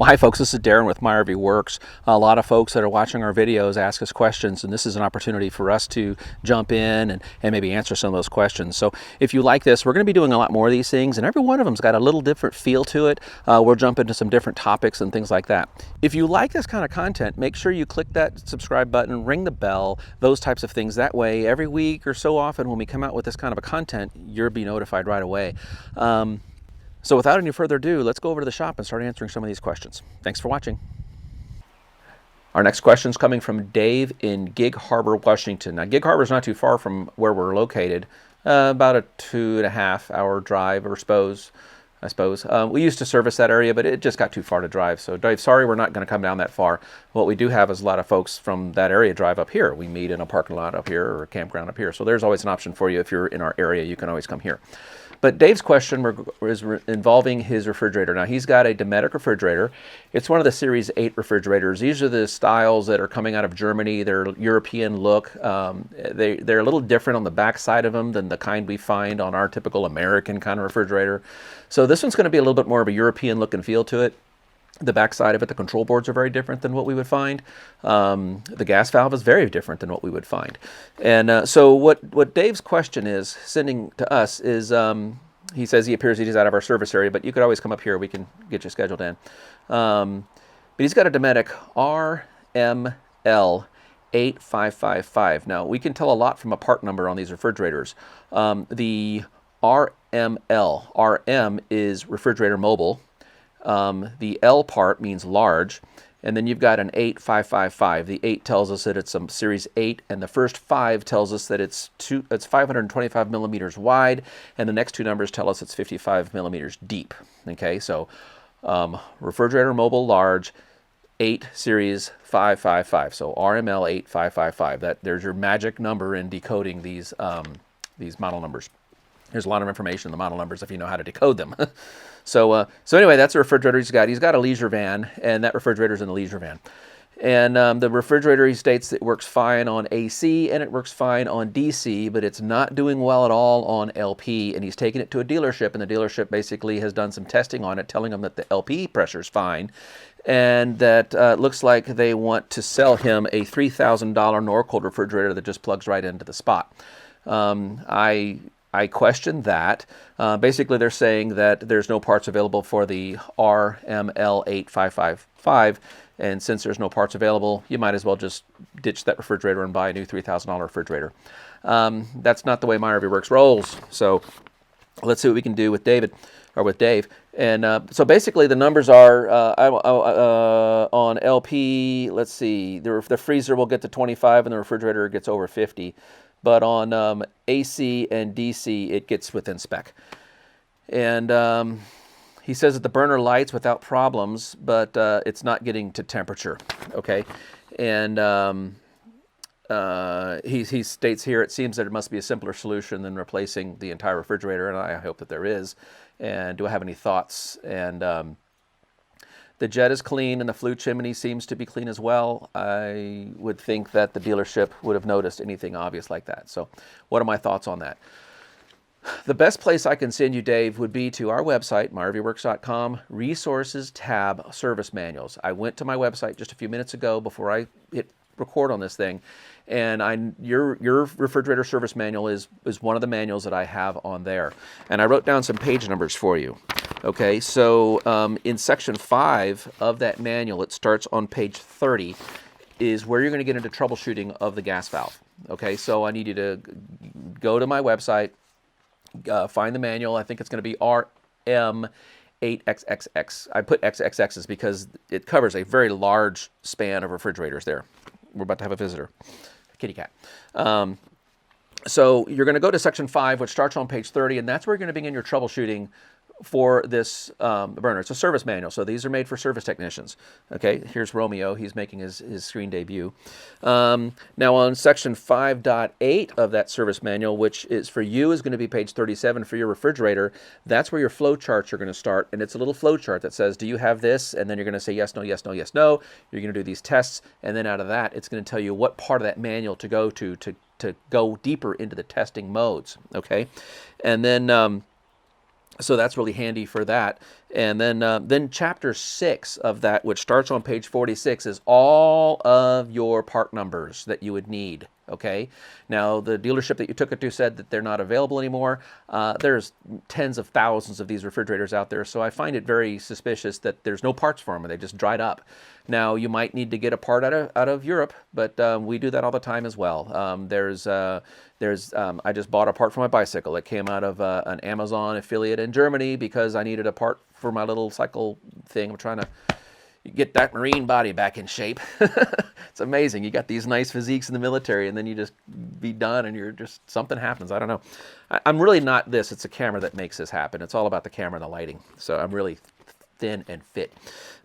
Well, hi folks, this is Darren with MyRV Works. A lot of folks that are watching our videos ask us questions, and this is an opportunity for us to jump in and maybe answer some of those questions. So if you like this, we're going to be doing a lot more of these things, and every one of them's got a little different feel to it. We'll jump into some different topics and things like that. If you like this kind of content, make sure you click that subscribe button, ring the bell, those types of things. That way, every week or so often when we come out with this kind of a content, you'll be notified right away. So without any further ado, let's go over to the shop and start answering some of these questions. Thanks for watching. Our next question is coming from Dave in Gig Harbor, Washington. Now, Gig Harbor is not too far from where we're located, about a 2.5 hour drive, I suppose. We used to service that area, but it just got too far to drive. So Dave, sorry, we're not going to come down that far. What we do have is a lot of folks from that area drive up here. We meet in a parking lot up here or a campground up here. So there's always an option for you. If you're in our area, you can always come here. But Dave's question is involving his refrigerator. Now, he's got a Dometic refrigerator. It's one of the Series 8 refrigerators. These are the styles that are coming out of Germany. They're European look. They're a little different on the back side of them than the kind we find on our typical American kind of refrigerator. So this one's going to be a little bit more of a European look and feel to it. The back side of it, the control boards are very different than what we would find. The gas valve is very different than what we would find. And so what Dave's question is sending to us is, he says he appears he's out of our service area, but you could always come up here. We can get you scheduled in. But he's got a Dometic RML-8555. Now, we can tell a lot from a part number on these refrigerators. The RML, RM is refrigerator mobile. The L part means large, and then you've got an 8555. The 8 tells us that it's a Series 8, and the first 5 tells us that it's 525 millimeters wide, and the next 2 numbers tell us it's 55 millimeters deep. Okay, so refrigerator mobile large, 8 Series 555. So RML 8555. There's your magic number in decoding these model numbers. There's a lot of information in the model numbers if you know how to decode them. So anyway, that's the refrigerator he's got. He's got a leisure van, and that refrigerator's in the leisure van. And the refrigerator, he states, it works fine on AC and it works fine on DC, but it's not doing well at all on LP. And he's taken it to a dealership, and the dealership basically has done some testing on it, telling him that the LP pressure's fine, and that looks like they want to sell him a $3,000 Norcold refrigerator that just plugs right into the spot. I question that. Basically, they're saying that there's no parts available for the RML-8555, and since there's no parts available, you might as well just ditch that refrigerator and buy a new $3,000 refrigerator. That's not the way MyRV Works rolls. So let's see what we can do with Dave. And so basically, the numbers are on LP. Let's see, the freezer will get to 25, and the refrigerator gets over 50. But on AC and DC, it gets within spec. And he says that the burner lights without problems, but it's not getting to temperature, okay? And he states here, it seems that it must be a simpler solution than replacing the entire refrigerator, and I hope that there is. And do I have any thoughts? And the jet is clean, and the flue chimney seems to be clean as well. I would think that the dealership would have noticed anything obvious like that. So what are my thoughts on that? The best place I can send you, Dave, would be to our website, myrvworks.com, Resources tab, Service Manuals. I went to my website just a few minutes ago before I hit record on this thing, and your refrigerator service manual is one of the manuals that I have on there. And I wrote down some page numbers for you. Okay, so in section 5 of that manual, it starts on page 30, is where you're going to get into troubleshooting of the gas valve. Okay, so I need you to go to my website, find the manual. I think it's going to be RM8XXX. I put XXXs because it covers a very large span of refrigerators there. We're about to have a visitor, a kitty cat. So you're going to go to section 5, which starts on page 30, and that's where you're going to begin your troubleshooting for this burner. It's a service manual, so these are made for service technicians. Okay, here's Romeo. He's making his screen debut. Now on section 5.8 of that service manual, which is for you, is going to be page 37 for your refrigerator. That's where your flow charts are going to start, and it's a little flow chart that says, do you have this? And then you're going to say yes, no, yes, no, yes, no. You're going to do these tests, and then out of that, it's going to tell you what part of that manual to go to go deeper into the testing modes. Okay, and then so that's really handy for that. And then chapter 6 of that, which starts on page 46, is all of your part numbers that you would need. Okay. Now, the dealership that you took it to said that they're not available anymore. There's tens of thousands of these refrigerators out there, so I find it very suspicious that there's no parts for them, or they just dried up. Now, you might need to get a part out of Europe, but we do that all the time as well. I just bought a part for my bicycle. It came out of an Amazon affiliate in Germany because I needed a part for my little cycle thing. I'm trying to get that Marine body back in shape. It's amazing. You got these nice physiques in the military, and then you just be done, and you're just, something happens. I don't know. I'm really not this. It's a camera that makes this happen. It's all about the camera and the lighting. So I'm really thin and fit.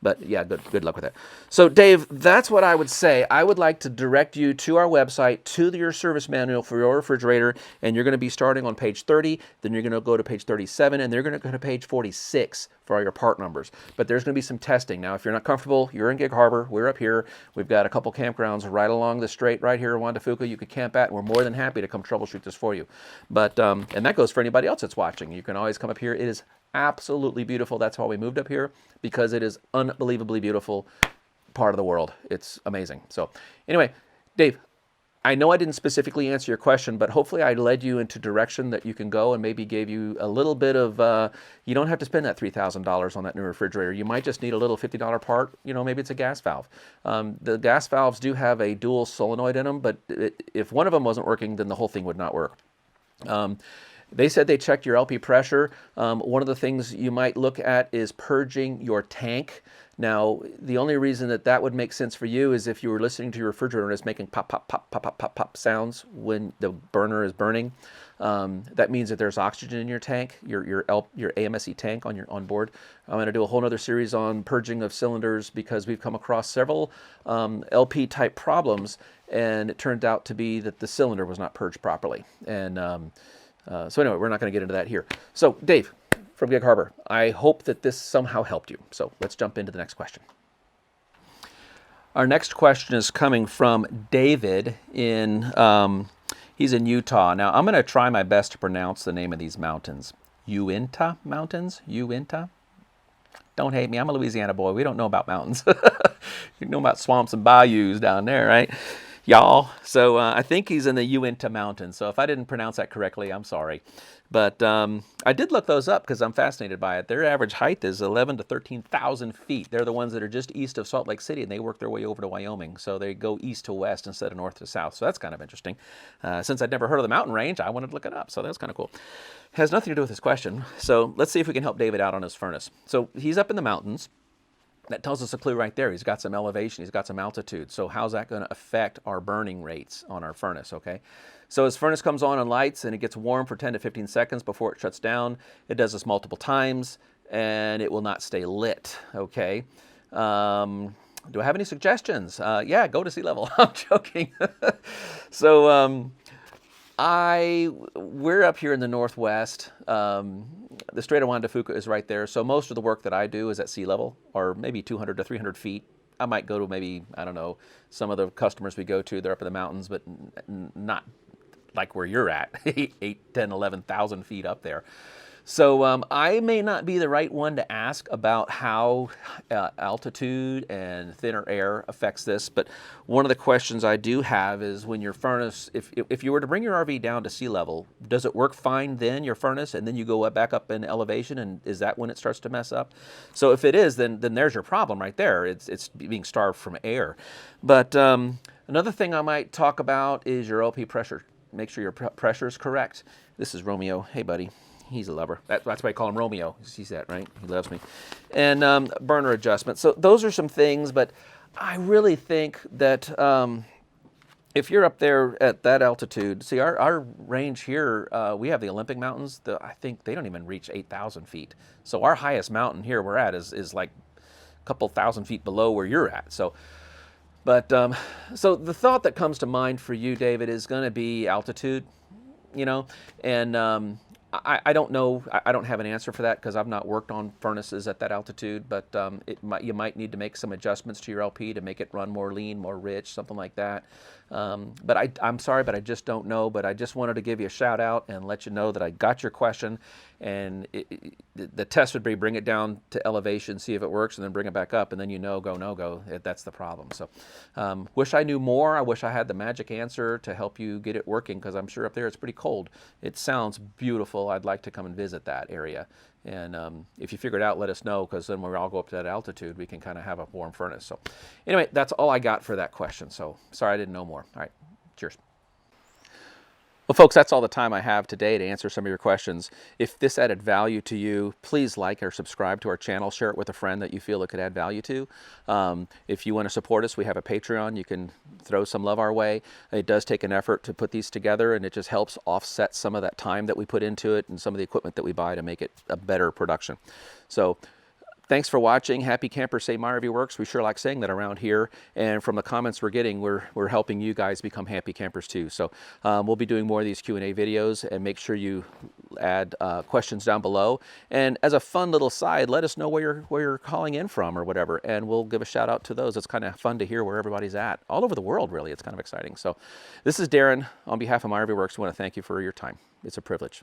But yeah, good luck with that. So Dave, that's what I would say. I would like to direct you to our website, to your service manual for your refrigerator, and you're going to be starting on page 30, then you're going to go to page 37, and they're going to go to page 46 for all your part numbers. But there's going to be some testing. Now, if you're not comfortable, you're in Gig Harbor, we're up here. We've got a couple campgrounds right along the strait right here in Uinta Mountains you could camp at, and we're more than happy to come troubleshoot this for you. But and that goes for anybody else that's watching. You can always come up here. It is absolutely beautiful. That's why we moved up here, because it is unbelievably beautiful part of the world. It's amazing. So anyway, Dave, I know I didn't specifically answer your question, but hopefully I led you into direction that you can go and maybe gave you a little bit of, you don't have to spend that $3,000 on that new refrigerator. You might just need a little $50 part, maybe it's a gas valve. The gas valves do have a dual solenoid in them, but if one of them wasn't working, then the whole thing would not work. They said they checked your LP pressure. One of the things you might look at is purging your tank. Now, the only reason that would make sense for you is if you were listening to your refrigerator and it's making pop, pop, pop, pop, pop, pop, pop sounds when the burner is burning. That means that there's oxygen in your tank, your AMSE tank on board. I'm going to do a whole other series on purging of cylinders because we've come across several LP type problems, and it turned out to be that the cylinder was not purged properly. And so anyway, we're not going to get into that here. So Dave from Gig Harbor, I hope that this somehow helped you. So let's jump into the next question. Our next question is coming from David he's in Utah. Now I'm going to try my best to pronounce the name of these mountains. Uinta Mountains? Uinta? Don't hate me. I'm a Louisiana boy. We don't know about mountains. You know about swamps and bayous down there, right? Y'all. So I think he's in the Uinta Mountains. So if I didn't pronounce that correctly, I'm sorry. But I did look those up because I'm fascinated by it. Their average height is 11 to 13,000 feet. They're the ones that are just east of Salt Lake City, and they work their way over to Wyoming. So they go east to west instead of north to south. So that's kind of interesting. Since I'd never heard of the mountain range, I wanted to look it up. So that's kind of cool. Has nothing to do with this question. So let's see if we can help David out on his furnace. So he's up in the mountains. That tells us a clue right there. He's got some elevation, he's got some altitude. So how's that going to affect our burning rates on our furnace, okay? So his furnace comes on and lights, and it gets warm for 10 to 15 seconds before it shuts down. It does this multiple times, and it will not stay lit, okay? Do I have any suggestions? Yeah, go to sea level. I'm joking. So we're up here in the Northwest. The Strait of Juan de Fuca is right there. So most of the work that I do is at sea level, or maybe 200 to 300 feet. I might go to maybe, I don't know, some of the customers we go to, they're up in the mountains, but not like where you're at, 8, 10, 11,000 feet up there. So I may not be the right one to ask about how altitude and thinner air affects this, but one of the questions I do have is when your furnace, if you were to bring your RV down to sea level, does it work fine then, your furnace, and then you go back up in elevation, and is that when it starts to mess up? So if it is, then there's your problem right there. It's being starved from air. But another thing I might talk about is your LP pressure. Make sure your pressure is correct. This is Romeo. Hey, buddy. He's a lover. That's why I call him Romeo. He sees that, right? He loves me. And burner adjustment. So those are some things, but I really think that if you're up there at that altitude, see our range here, we have the Olympic Mountains. I think they don't even reach 8,000 feet. So our highest mountain here we're at is like a couple thousand feet below where you're at. So the thought that comes to mind for you, David, is going to be altitude, and I don't know. I don't have an answer for that because I've not worked on furnaces at that altitude, but you might need to make some adjustments to your LP to make it run more lean, more rich, something like that. But I'm sorry, but I just don't know. But I just wanted to give you a shout out and let you know that I got your question. And the test would be bring it down to elevation, see if it works, and then bring it back up, and then go, no go. That's the problem. So wish I knew more. I wish I had the magic answer to help you get it working, because I'm sure up there it's pretty cold. It sounds beautiful. I'd like to come and visit that area. And if you figure it out, let us know, because then when we all go up to that altitude, we can kind of have a warm furnace. So anyway, that's all I got for that question. So sorry I didn't know more. All right, cheers. Well, folks, that's all the time I have today to answer some of your questions. If this added value to you, please like or subscribe to our channel. Share it with a friend that you feel it could add value to. If you want to support us, we have a Patreon. You can throw some love our way. It does take an effort to put these together, and it just helps offset some of that time that we put into it and some of the equipment that we buy to make it a better production. So thanks for watching. Happy campers say MyRV works. We sure like saying that around here. And from the comments we're getting, we're helping you guys become happy campers too. So we'll be doing more of these Q&A videos, and make sure you add questions down below. And as a fun little side, let us know where you're calling in from or whatever, and we'll give a shout out to those. It's kind of fun to hear where everybody's at. All over the world, really. It's kind of exciting. So this is Darren. On behalf of MyRV Works, we want to thank you for your time. It's a privilege.